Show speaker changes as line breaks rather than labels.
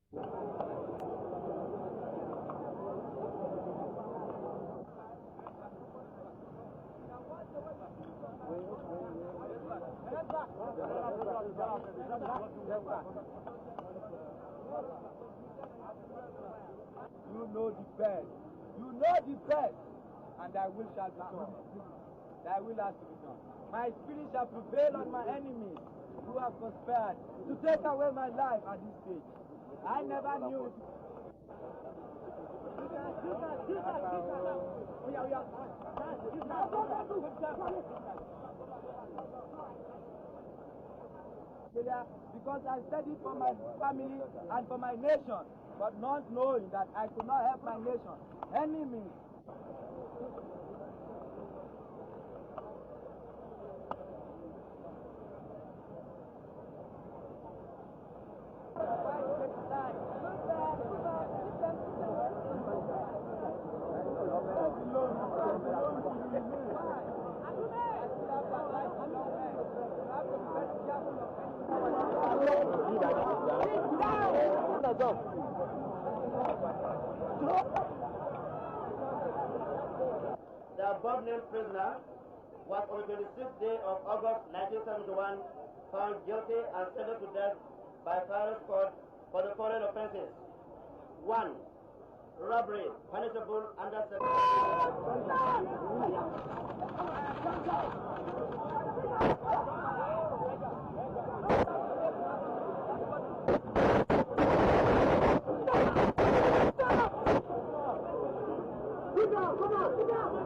You know the best. You know the best. And thy will shall be done. Thy will has to be done. My spirit shall prevail on my enemies who have conspired to take away my life at this stage. I never knew it. Because I studied for my family and for my nation, but not knowing that I could not help my nation. Enemies.
The above-named prisoner was on the 26th day of August 1971 found guilty and sentenced to death by Pharaoh's court for the following offences. 1. Robbery, punishable under section. Sit down, come on, sit down.